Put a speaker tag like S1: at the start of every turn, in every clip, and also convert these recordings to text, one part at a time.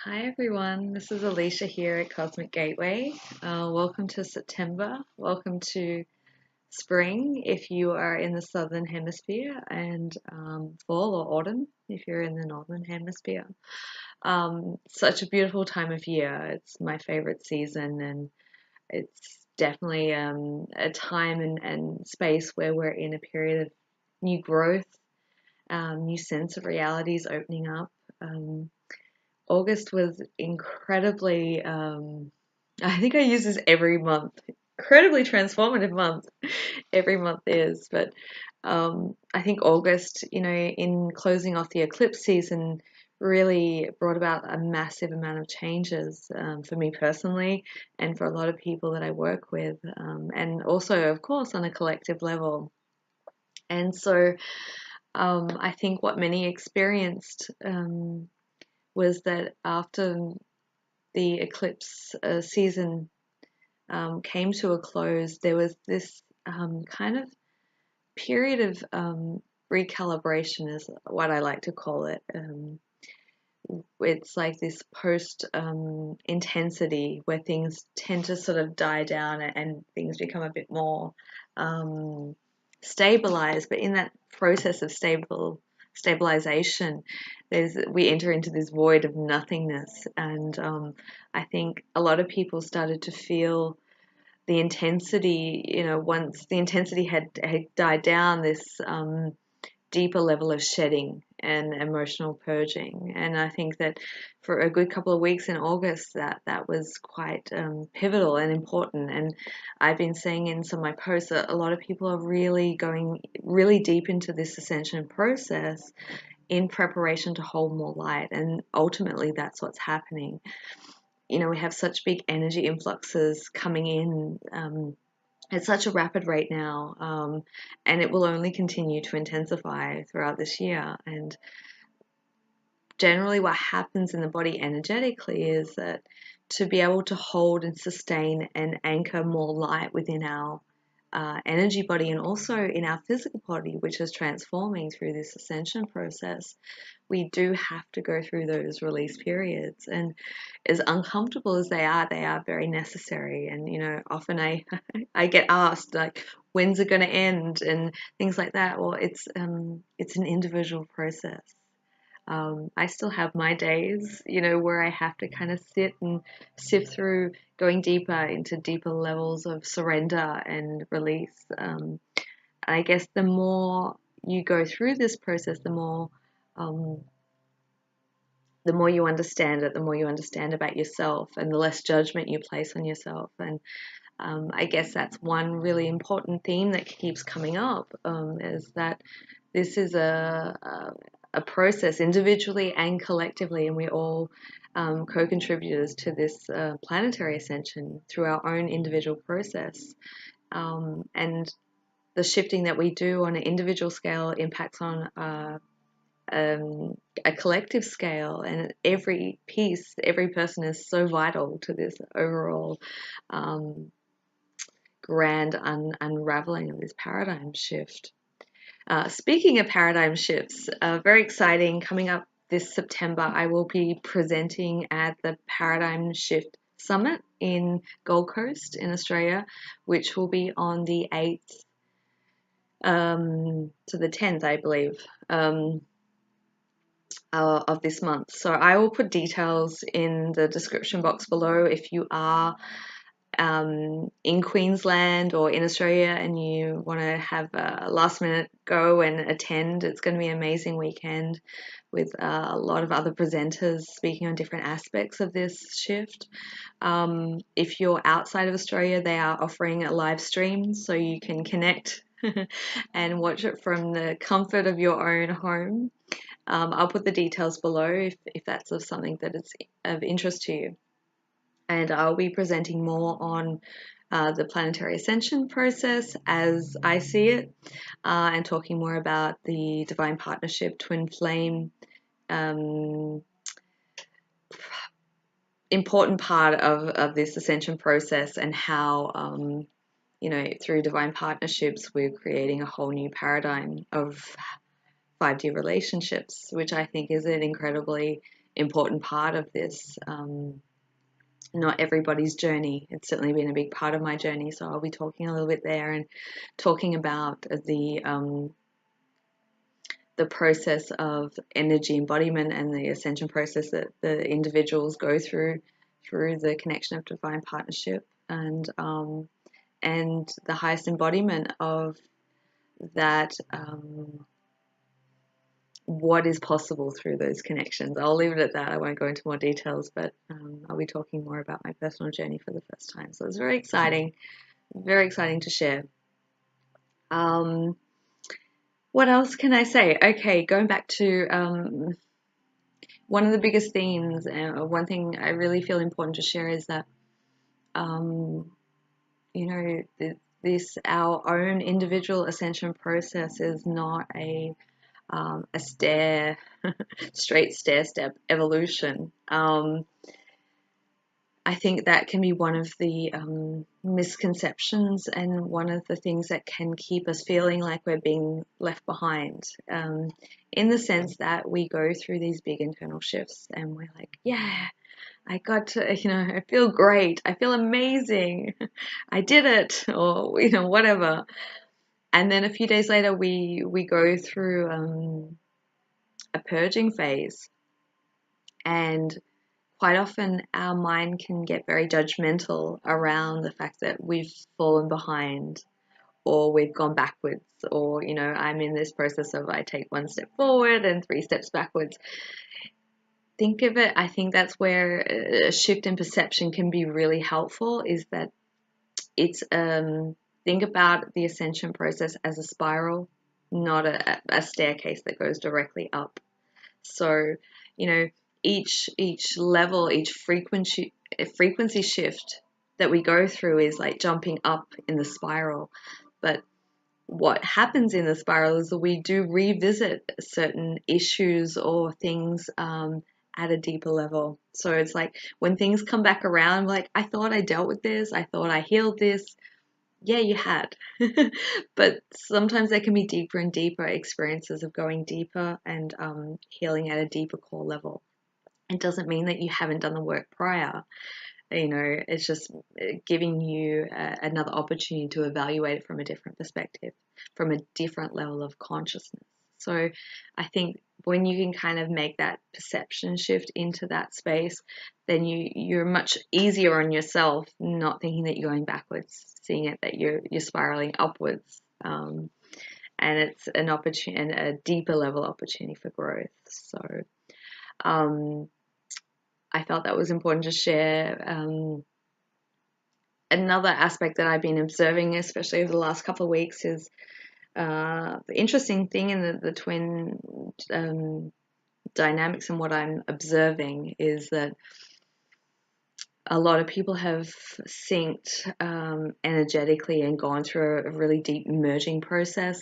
S1: Hi everyone, this is Alisha here at Cosmic Gateway. Welcome to September, welcome to spring if you are in the southern hemisphere, and fall or autumn if you're in the northern hemisphere. Such a beautiful time of year. It's my favorite season, and it's definitely a time and space where we're in a period of new growth, new sense of realities opening up. August was incredibly, I think I use this every month, incredibly transformative month. Every month is, but I think August, in closing off the eclipse season, really brought about a massive amount of changes for me personally and for a lot of people that I work with, and also, of course, on a collective level. And so I think what many experienced was that after the eclipse season came to a close, there was this kind of period of recalibration, is what I like to call it. It's like this post intensity where things tend to sort of die down and things become a bit more stabilized. But in that process of stabilization, we enter into this void of nothingness, and I think a lot of people started to feel the intensity. Once the intensity had died down, this deeper level of shedding and emotional purging. And I think that for a good couple of weeks in August, that was quite pivotal and important. And I've been saying in some of my posts that a lot of people are really going really deep into this ascension process in preparation to hold more light. And ultimately, that's what's happening. We have such big energy influxes coming in. At such a rapid rate now, and it will only continue to intensify throughout this year. And generally, what happens in the body energetically is that to be able to hold and sustain and anchor more light within our energy body and also in our physical body, which is transforming through this ascension process, we do have to go through those release periods. And as uncomfortable as they are very necessary. And often I get asked, like, when's it going to end and things like that. Well, it's an individual process. I still have my days, where I have to kind of sit and sift through going deeper into deeper levels of surrender and release. I guess the more you go through this process, um, the more you understand it, the more you understand about yourself, and the less judgment you place on yourself. And I guess that's one really important theme that keeps coming up, is that this is a process individually and collectively, and we're all co-contributors to this planetary ascension through our own individual process. And the shifting that we do on an individual scale impacts on a collective scale, and every piece, every person is so vital to this overall grand unraveling of this paradigm shift. Speaking of paradigm shifts, very exciting, coming up this September, I will be presenting at the Paradigm Shift Summit in Gold Coast in Australia, which will be on the 8th to the 10th, I believe, of this month. So I will put details in the description box below if you are in Queensland or in Australia and you want to have a last minute go and attend. It's going to be an amazing weekend with a lot of other presenters speaking on different aspects of this shift. If you're outside of Australia, they are offering a live stream so you can connect and watch it from the comfort of your own home. I'll put the details below if that's of something that is of interest to you. And I'll be presenting more on the planetary ascension process as I see it, and talking more about the divine partnership, twin flame, important part of this ascension process, and how through divine partnerships we're creating a whole new paradigm of 5D relationships, which I think is an incredibly important part of this. Not everybody's journey. It's certainly been a big part of my journey. So I'll be talking a little bit there and talking about the process of energy embodiment and the ascension process that the individuals go through the connection of divine partnership, and the highest embodiment of that, what is possible through those connections. I'll leave it at that. I won't go into more details, but I'll be talking more about my personal journey for the first time. So it's very exciting to share. What else can I say? Okay, going back to one of the biggest themes, and one thing I really feel important to share is that, our own individual ascension process is not a straight stair step evolution. I think that can be one of the misconceptions, and one of the things that can keep us feeling like we're being left behind, in the sense that we go through these big internal shifts and we're like, yeah, I got to, I feel great, I feel amazing, I did it, or, whatever. And then a few days later, we go through a purging phase, and quite often our mind can get very judgmental around the fact that we've fallen behind, or we've gone backwards, or, I'm in this process of I take one step forward and 3 steps backwards. Think of it, I think that's where a shift in perception can be really helpful, is that it's, think about the ascension process as a spiral, not a staircase that goes directly up. So, each level, each frequency shift that we go through is like jumping up in the spiral. But what happens in the spiral is that we do revisit certain issues or things at a deeper level. So it's like when things come back around, like, I thought I dealt with this, I thought I healed this. Yeah, you had. But sometimes there can be deeper and deeper experiences of going deeper and healing at a deeper core level. It doesn't mean that you haven't done the work prior. It's just giving you another opportunity to evaluate it from a different perspective, from a different level of consciousness. So I think when you can kind of make that perception shift into that space, then you're much easier on yourself, not thinking that you're going backwards, seeing it that you're spiraling upwards. And it's an opportunity, and a deeper level opportunity for growth. So I felt that was important to share. Another aspect that I've been observing, especially over the last couple of weeks, is the interesting thing in the twin dynamics, and what I'm observing is that a lot of people have synced energetically and gone through a really deep merging process,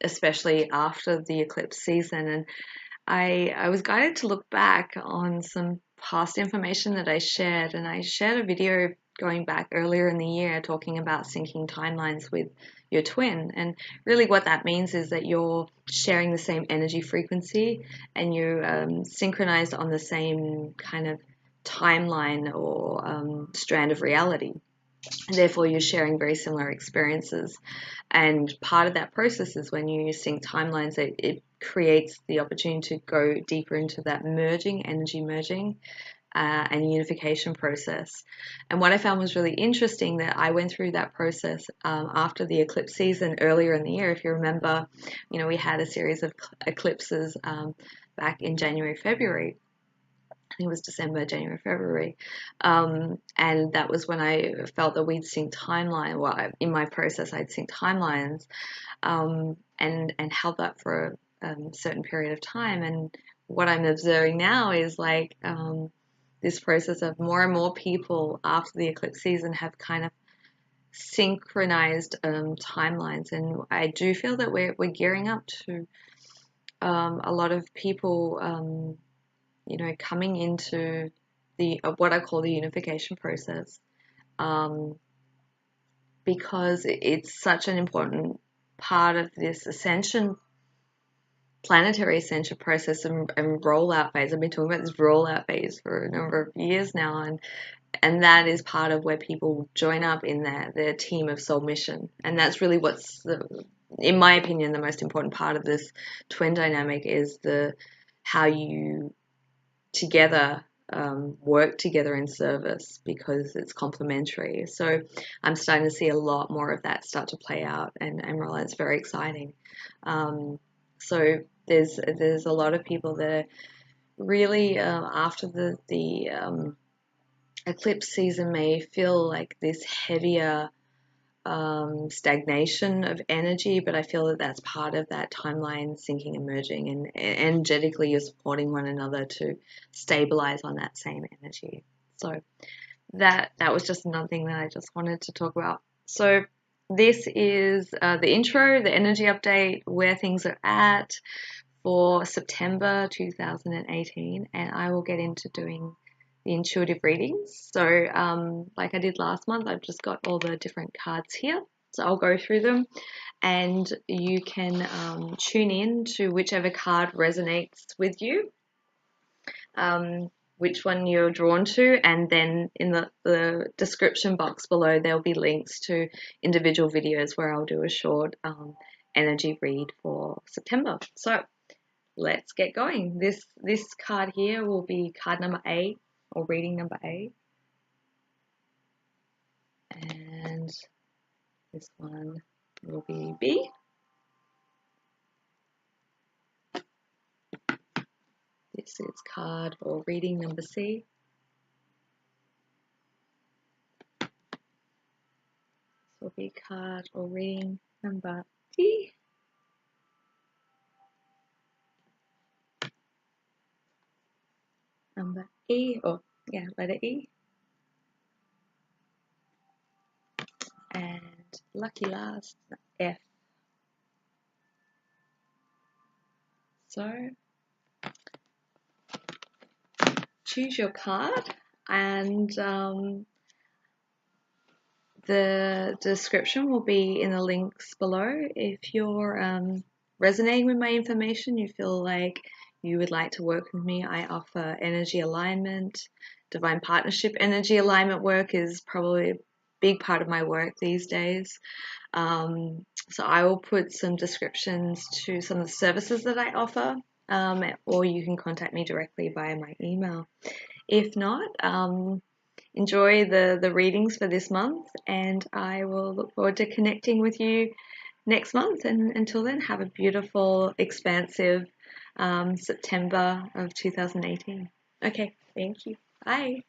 S1: especially after the eclipse season. And I was guided to look back on some past information that I shared, and I shared a video going back earlier in the year talking about syncing timelines with your twin. And really what that means is that you're sharing the same energy frequency, and you're synchronized on the same kind of timeline or strand of reality. And therefore you're sharing very similar experiences. And part of that process is when you sync timelines, it creates the opportunity to go deeper into that energy merging, and unification process. And what I found was really interesting, that I went through that process after the eclipse season earlier in the year. If you remember, we had a series of eclipses back in January, February. I think it was December, January, February. And that was when I felt that we'd sync timeline. Well, in my process, I'd sync timelines, and held that for a certain period of time. And what I'm observing now is like this process of more and more people after the eclipse season have kind of synchronized timelines. And I do feel that we're gearing up to a lot of people coming into the what I call the unification process, because it's such an important part of this ascension planetary ascension process and rollout phase. I've been talking about this rollout phase for a number of years now, and that is part of where people join up in their team of soul mission, and that's really what's in my opinion, the most important part of this twin dynamic is how you together work together in service, because it's complementary. So I'm starting to see a lot more of that start to play out, and realize it's very exciting. So there's a lot of people that are really after the eclipse season may feel like this heavier stagnation of energy, but I feel that that's part of that timeline syncing and merging, and energetically you're supporting one another to stabilize on that same energy. So that was just another thing that I just wanted to talk about. So this is the intro, the energy update, where things are at for September 2018, and I will get into doing the intuitive readings. So like I did last month, I've just got all the different cards here, so I'll go through them, and you can tune in to whichever card resonates with you, which one you're drawn to, and then in the description box below there'll be links to individual videos where I'll do a short energy read for September. So let's get going. This card here will be card number A, or reading number A, and this one will be B. This is card or reading number C. This will be card or reading number D. Number E, or yeah, letter E. And lucky last, F. So choose your card, and the description will be in the links below. If you're resonating with my information, you feel like you would like to work with me, I offer energy alignment. Divine partnership energy alignment work is probably a big part of my work these days. So I will put some descriptions to some of the services that I offer, or you can contact me directly via my email. If not, enjoy the readings for this month, and I will look forward to connecting with you next month. And until then, have a beautiful, expansive September of 2018. Okay, thank you. Bye.